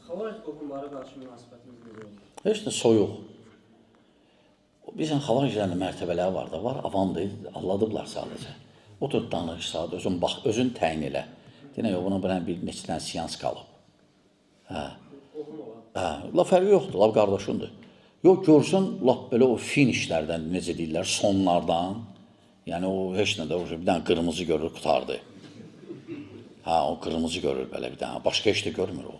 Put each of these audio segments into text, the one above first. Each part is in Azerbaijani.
Xavaric qohumlara qarşı münasibətiniz necə oldu? Heç də soyuq. Bizən xavariclərin mərtəbələri var da, var avamdır, alladıblar sadəcə. Otur danış, saat özün bax, özün təyin elə. Deyən, yox, buna bir neçə dənə seans qalıb. Qohum olan. La fərqi yoxdur, laf qardaşındır. Yox, görsən, laf belə o finişlərdən, necə deyirlər, sonlardan, yəni o heç nədə, bir dənə qırmızı görür, qutardı. O qırmızı görür belə bir dənə, başqa heç də görmür o.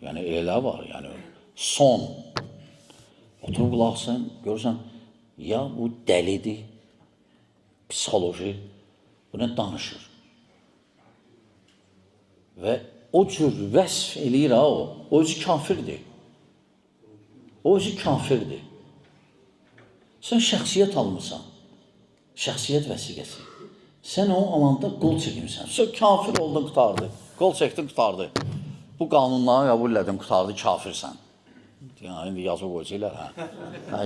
Yəni elə var, yəni son. Oturub qulaqsın, görürsən, ya bu dəlidir, psixoloji, bu nə danışır. Və o cür vəsf eləyir o özü kafirdir. O özü kafirdir. Sən şəxsiyyət almısan, şəxsiyyət vəsiqəsi. Sən o alanda qol çəkimsən, sən kafir oldun, qutardı, qol çəkdin, qutardı. Bu qanunları qəbul edin, qutardı, kafirsən. İndi yazıb qoyacaqlar,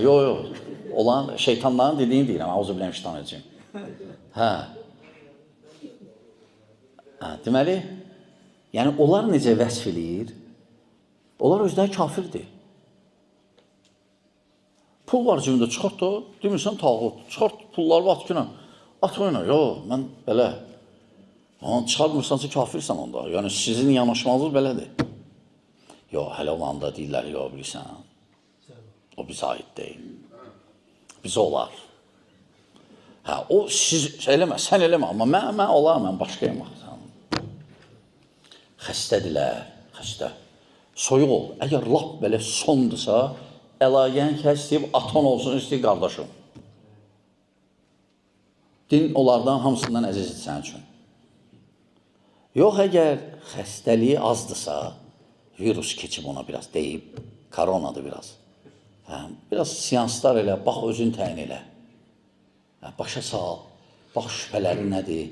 Yox, olan şeytanların dediyini deyirəm, auzu biləm şeytanəciyim. Deməli, yəni onlar necə vəsf eləyir? Onlar özləri kafirdir. Pul var cibində, çıxart da, demirsən tağut, çıxart pulları at günə, at oyna, yox, mən belə. Çıxartmırsansa kafirsən onda, yəni sizin yanaşmanız belədir. Yox, hələ olanda deyirlər, yox, bilirsən, o bizə aid deyil, bizə olar. O siz eləmə, sən eləmə, amma mən olar, mən başqayım. Xəstədirlər, xəstə. Soyuq ol, əgər lap belə sondursa, əlaqəni kəs deyib, atan olsun, istəyir qardaşım. Din onlardan hamısından əzizdir sənin üçün. Yox, əgər xəstəliyi azdırsa, virus keçib ona biraz deyib, koronadır biraz. Biraz seanslar elə, bax özün təyin elə. Başa sal, bax şübhələri nədir?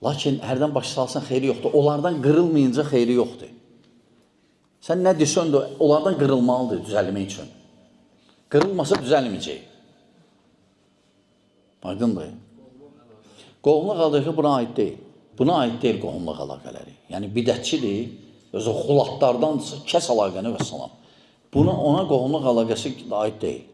Lakin hərdən başa salsan xeyri yoxdur. Onlardan qırılmayınca xeyri yoxdur. Sən nə desən də onlardan qırılmalıdır düzəlmək üçün. Qırılmasa düzəlməyəcək. Aydındır. Qohumluq əlaqələri buna aid deyil. Buna aid deyil qohumluq əlaqələri. Yəni bidətçidir, özü xulatlardandırsa, kəs əlaqəni və salam. Buna ona qohumluq əlaqəsi aid deyil.